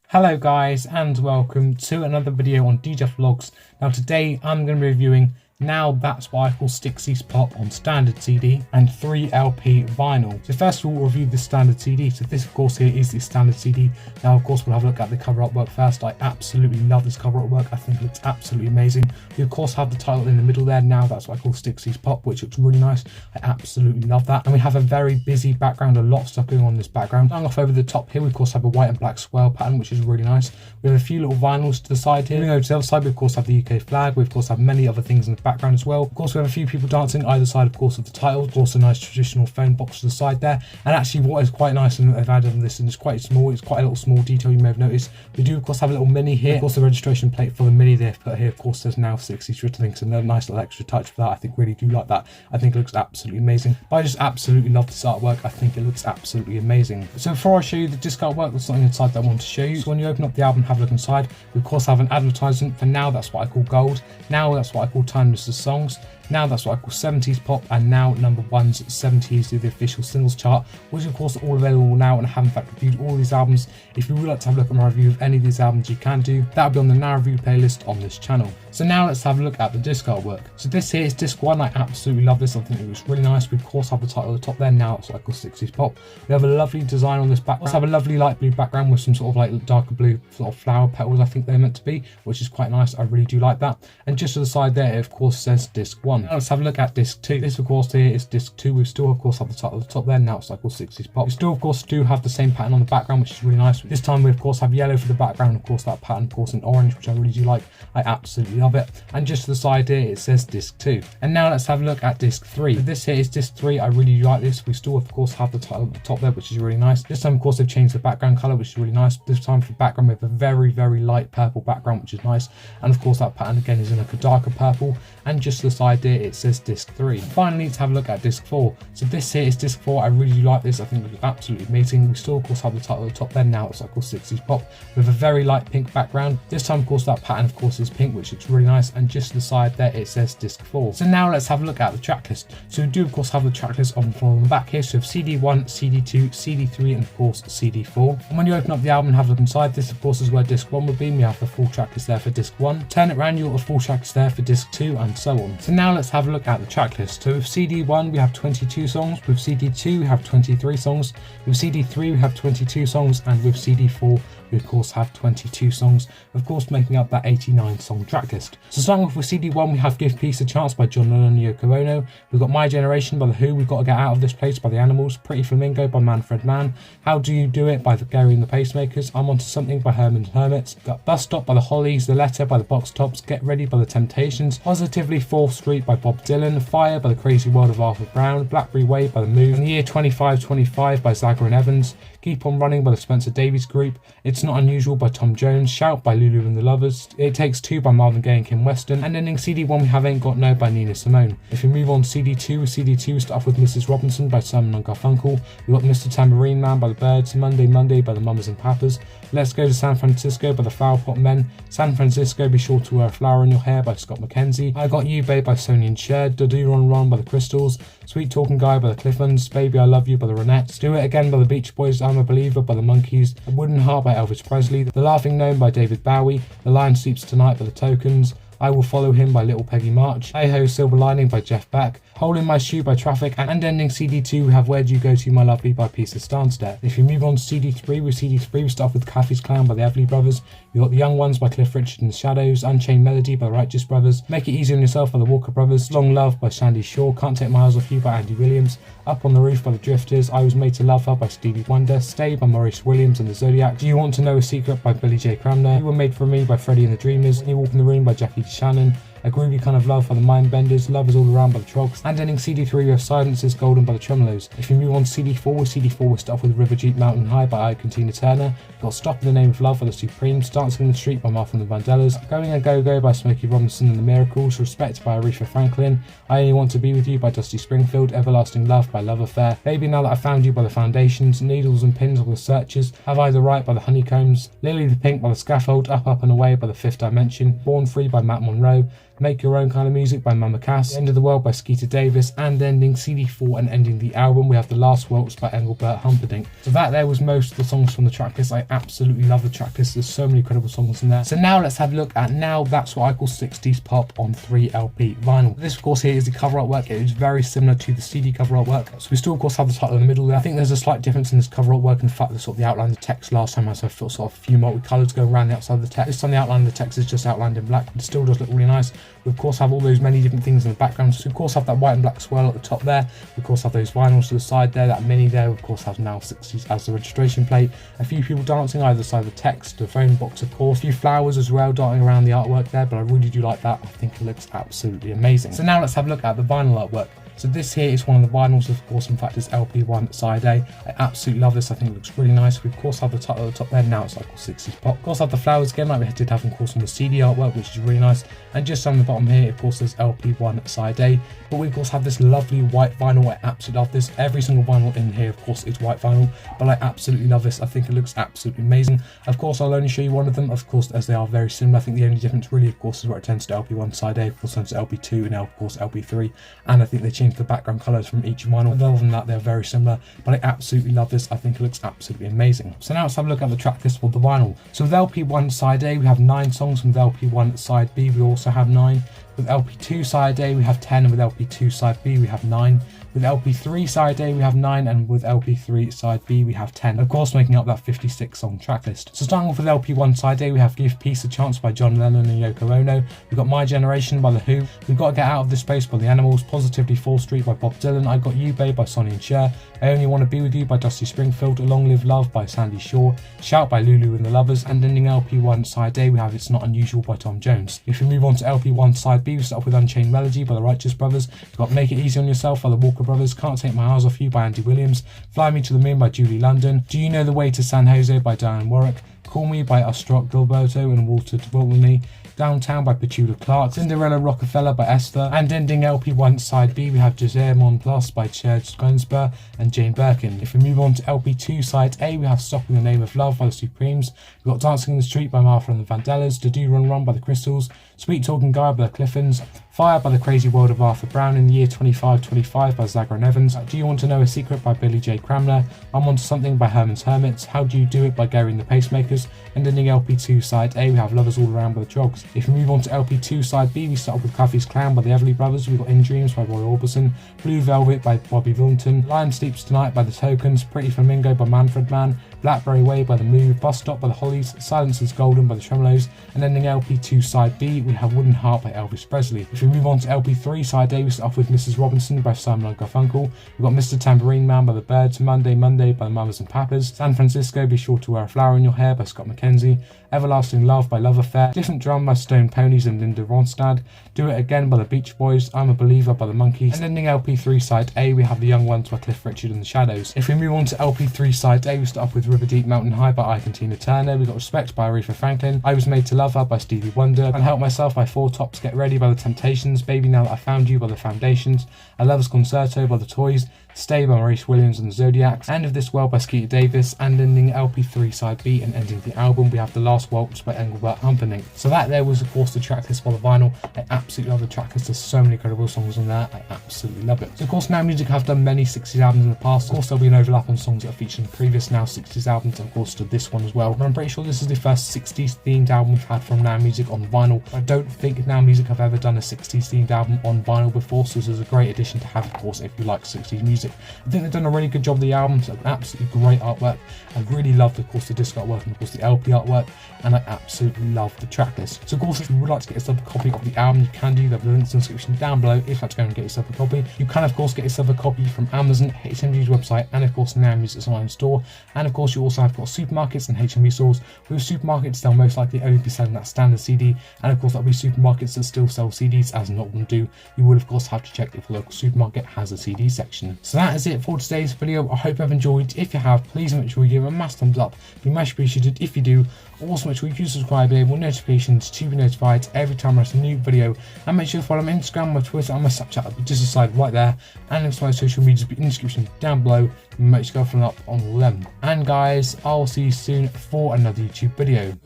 Hello guys and welcome to another video on DJ Vlogs. Now today I'm going to be reviewing Now That's What I Call Stixie's Pop on standard CD and 3LP vinyl. So first of all, we'll review the standard CD. So this of course here is the standard CD. Now of course we'll have a look at the cover artwork first. I absolutely love this cover artwork. I think it looks absolutely amazing. We of course have the title in the middle there, Now That's What I Call Stixie's Pop, which looks really nice. I absolutely love that. And we have a very busy background, a lot of stuff going on in this background. Starting off over the top here, we of course have a white and black swirl pattern, which is really nice. We have a few little vinyls to the side here. Moving over to the other side, we of course have the UK flag. We of course have many other things in the background as well. Of course we have a few people dancing either side of course of the title. Of course a nice traditional phone box to the side there. And actually what is quite nice and they've added on this, and it's quite small, it's quite a little small detail you may have noticed. We do of course have a little mini here. Of course the registration plate for the mini they've put here of course says Now Stixie's written. I think it's a nice little extra touch for that. I think really do like that. I think it looks absolutely amazing. But I just absolutely love this artwork. I think it looks absolutely amazing. So before I show you the disc artwork, there's something inside that I want to show you. So when you open up the album, have a look inside. We of course have an advertisement for Now That's What I Call Gold, Now That's What I Call Timeless Songs, Now That's What I Call 70s Pop, and Now Number One's 70s to the official singles chart, which of course are all available now, and I have in fact reviewed all these albums. If you would like to have a look at my review of any of these albums, you can do. That'll be on the Now Review playlist on this channel. So now let's have a look at the disc artwork. So this here is disc 1. I absolutely love this. I think it looks really nice. We of course have the title at the top there, Now That's What I Call 60s Pop. We have a lovely design on this background. We have a lovely light blue background with some sort of like darker blue sort of flower petals, I think they're meant to be, which is quite nice. I really do like that. And just to the side there, it of course says disc 1. Now let's have a look at disc 2. This of course here is disc 2. We still of course have the title at the top there, Now It's What I Call 60s Pop. We still of course do have the same pattern on the background, which is really nice. This time we of course have yellow for the background, of course that pattern of course in orange, which I really do like. I absolutely love it. And just to the side here it says disc 2. And now let's have a look at disc 3. So this here is disc 3. I really do like this. We still of course have the title at the top there, which is really nice. This time of course they've changed the background color, which is really nice. This time for the background we have a very light purple background, which is nice. And of course that pattern again is in like a darker purple. And just to the side here it says disc 3. Finally, let's have a look at disc 4. So this here is disc 4. I really do like this. I think it looks absolutely amazing. We still of course have the title at the top there, Now It's What I Call 60s Pop, with a very light pink background. This time of course that pattern of course is pink, which looks really nice. And just to the side there it says disc 4. So now let's have a look at the track list. So we do of course have the track list on the back here. So we have CD1, CD2, CD3 and of course CD4. And when you open up the album and have a look inside, this of course is where disc 1 would be. We have the full track list there for disc 1. Turn it around, you'll have the full track list there for disc 2 and so on. So now let's have a look at the track list. So with CD1 we have 22 songs, with CD2 we have 23 songs, with CD3 we have 22 songs, and with CD4 we of course have 22 songs, of course making up that 89 song track list. So starting off with CD1 we have Give Peace a Chance by John Lennon and Yoko Ono. We've got My Generation by The Who, We've Got to Get Out of This Place by The Animals, Pretty Flamingo by Manfred Mann, How Do You Do It by the Gary and the Pacemakers, I'm Onto Something by Herman Hermits, got Bus Stop by The Hollies, The Letter by the Box Tops, Get Ready by The Temptations, Positively 4th Street by Bob Dylan, Fire by The Crazy World of Arthur Brown, Blackberry Way by The Move, and The Year 2525 by Zager and Evans, Keep On Running by the Spencer Davies Group, It's Not Unusual by Tom Jones, Shout by Lulu and the Lovers, It Takes Two by Marvin Gaye and Kim Weston, and ending CD1 we have Ain't Got No by Nina Simone. If we move on to CD2, we start off with Mrs. Robinson by Simon and Garfunkel, we've got Mr. Tambourine Man by the Byrds, Monday Monday by the Mamas and Papas, Let's Go to San Francisco by the Flower Pot Men, San Francisco Be Sure to Wear a Flower in Your Hair by Scott McKenzie, I Got You Babe by Sonny and Cher, Do Do Ron Ron by the Crystals, Sweet Talking Guy by the Clifflands, Baby I Love You by the Ronettes, Do It Again by the Beach Boys, I'm a Believer by the Monkees, A Wooden Heart by Elvis Presley, The Laughing Gnome by David Bowie, The Lion Sleeps Tonight by the Tokens, I Will Follow Him by Little Peggy March, Hey Ho Silver Lining by Jeff Beck, Hole in My Shoe by Traffic, and ending CD2 we have Where Do You Go To My Lovely by Peter Stanstead. If you move on to CD3, we start off with Kathy's Clown by the Everly Brothers, we've got The Young Ones by Cliff Richard and the Shadows, Unchained Melody by the Righteous Brothers, Make It Easy on Yourself by the Walker Brothers, Long Love by Sandy Shaw, Can't Take My Eyes Off You by Andy Williams, Up on the Roof by the Drifters, I Was Made to Love Her by Stevie Wonder, Stay by Maurice Williams and the Zodiac, Do You Want to Know a Secret by Billy J. Cramner, You Were Made for Me by Freddie and the Dreamers, When You Walk in the Room by Jackie Shannon, A Groovy Kind of Love by the Mindbenders, Love Is All Around by the Trogs, and ending CD3 we have Silence Is Golden by the Tremolos. If you move on to CD4, we start off with River Jeep Mountain High by Ike and Tina Turner, we've got Stop in the Name of Love by the Supremes, Dancing in the Street by Martha and the Vandellas, Going a Go Go by Smokey Robinson and the Miracles, Respect by Aretha Franklin, I Only Want to Be With You by Dusty Springfield, Everlasting Love by Love Affair, Baby Now That I Found You by the Foundations, Needles and Pins by the Searchers, Have I the Right by the Honeycombs, Lily the Pink by the Scaffold, Up Up and Away by the Fifth Dimension, Born Free by Matt Monroe, Make Your Own Kind of Music by Mama Cass, End of the World by Skeeter Davis, and ending CD4 and ending the album, we have The Last Waltz by Engelbert Humperdinck. So that there was most of the songs from the tracklist. I absolutely love the tracklist. There's so many incredible songs in there. So now let's have a look at Now That's What I Call 60s Pop on 3LP vinyl. This of course here is the cover artwork. It is very similar to the CD cover artwork. So we still of course have the title in the middle there. I think there's a slight difference in this cover artwork and the fact that sort of the outline of the text last time has sort of a few multicolours going around the outside of the text. This time the outline of the text is just outlined in black, but it still does look really nice. We of course have all those many different things in the background. So we of course have that white and black swirl at the top there. We of course have those vinyls to the side there. That mini there of course has Now 60s as the registration plate. A few people dancing either side of the text, the phone box of course, a few flowers as well darting around the artwork there, but I really do like that. I think it looks absolutely amazing. So now let's have a look at the vinyl artwork. So this here is one of the vinyls, of course, in fact it's LP1 side A. I absolutely love this. I think it looks really nice. We of course have the title at the top there. Now It's Like 60s Pop. Of course have the flowers again like we did have of course on the CD artwork, which is really nice. And just on the bottom here of course there's LP1 side A. But we of course have this lovely white vinyl. I absolutely love this. Every single vinyl in here of course is white vinyl, but I absolutely love this. I think it looks absolutely amazing. Of course I'll only show you one of them, of course, as they are very similar. I think the only difference really of course is where it turns to LP1 side A, of course turns to LP2 and now of course LP3, and I think they changed the background colours from each vinyl. Other than that they're very similar, but I absolutely love this. I think it looks absolutely amazing. So now let's have a look at the track list for the vinyl. So with LP1 side A we have 9 songs, with LP1 side B we also have 9. With LP2 side A we have 10, and with LP2 side B we have 9. With LP3 side A we have 9, and with LP3 side B we have 10, of course making up that 56 song track list. So starting off with LP1 side A we have Give Peace a Chance by John Lennon and Yoko Ono. We've got My Generation by The Who. We've got Get Out of This Space by The Animals. Positively 4th Street by Bob Dylan. I Got You Babe by Sonny and Cher. I Only Want to Be With You by Dusty Springfield. Long Live Love by Sandy Shaw. Shout by Lulu and the Lovers. And ending LP1 side A we have It's Not Unusual by Tom Jones. If we move on to LP1 side B we start off with Unchained Melody by the Righteous Brothers. We've got Make It Easy on Yourself by the Walker Brothers. Can't Take My Eyes Off You by Andy Williams. Fly Me to the Moon by Julie London. Do You Know the Way to San Jose by Diane Warwick. Call Me by Astrok Gilberto and Walter Dwolny. Downtown by Petula Clark. Cinderella Rockefeller by Esther. And ending LP1 side B we have José Mon Plus by Church Gainsbourg and Jane Birkin. If we move on to LP2 side A we have Stop in the Name of Love by the Supremes. We've got Dancing in the Street by Martha and the Vandellas. To Do Run Run by the Crystals. Sweet Talking Guy by the Cliffons. Fire by the Crazy World of Arthur Brown. In the Year 2525 by Zagra Nevins. Do You Want to Know a Secret by Billy J. Cramner. I'm Onto Something by Herman's Hermits. How Do You Do It by Gary and the Pacemakers. And ending LP2 side A we have Lovers All Around by the Trogs. If we move on to LP2 side B we start off with Kathy's Clown by the Everly Brothers. We've got In Dreams by Roy Orbison. Blue Velvet by Bobby Vilton. Lion Sleeps Tonight by the Tokens. Pretty Flamingo by Manfred Mann. Blackberry Way by The Move. Bus Stop by the Hollies. Silence is Golden by the Tremolos. And ending LP2 side B we have Wooden Heart by Elvis Presley. If we move on to LP3 side A we start off with Mrs. Robinson by Simon & Garfunkel. We've got Mr. Tambourine Man by the Birds. Monday Monday by the Mamas and Papas. San Francisco, Be Sure to Wear a Flower in Your Hair by Scott McKenzie. Everlasting Love by Love Affair. Different Drum by Stone Ponies and Linda Ronstadt. Do It Again by the Beach Boys. I'm a Believer by the Monkees. And ending LP3 side A we have The Young Ones by Cliff Richard and the Shadows. If we move on to LP3 side A we start off with River Deep Mountain High by Ike and Tina Turner. We've got Respect by Aretha Franklin. I Was Made to Love Her by Stevie Wonder. And Help Myself by Four Tops. Get Ready by the Temptations. Baby Now That I Found You by the Foundations. A Lover's Concerto by the Toys. Stay by Maurice Williams and the Zodiacs. End of This World by Skeeter Davis. And ending LP3 side B and ending the album we have The Last Waltz by Engelbert Humperdinck. So that there was of course the track list for the vinyl. I absolutely love the track list. There's so many incredible songs on there. I absolutely love it. So of course Now Music have done many 60s albums in the past. Of course there'll be an overlap on songs that are featured in previous Now 60s albums and of course to this one as well. But I'm pretty sure this is the first 60s themed album we've had from Now Music on vinyl. I don't think Now Music have ever done a 60s themed album on vinyl before, so this is a great addition to have of course if you like 60s music. I think they've done a really good job of the album. So absolutely great artwork. I really loved of course the disc artwork and of course the LP artwork, and I absolutely love the track list. So of course if you would like to get yourself a copy of the album you can do. There'll be links in the description down below if you'd like to go and get yourself a copy. You can of course get yourself a copy from Amazon, HMV's website, and of course Now Music's online store. And of course you also have got supermarkets and HMV stores. With supermarkets they'll most likely only be selling that standard CD, and of course there'll be supermarkets that still sell CDs, as not one do. You will of course have to check if the local supermarket has a CD section. So that is it for today's video. I hope you've enjoyed. If you have, please make sure you give it a massive thumbs up. It'd be much appreciated if you do. Also make sure you subscribe, enable notifications to be notified every time I release a new video, and make sure you follow my Instagram, my Twitter and my Snapchat just aside right there, and also my social medias will be in the description down below. Make sure you go follow up on all of them. And guys, I'll see you soon for another YouTube video.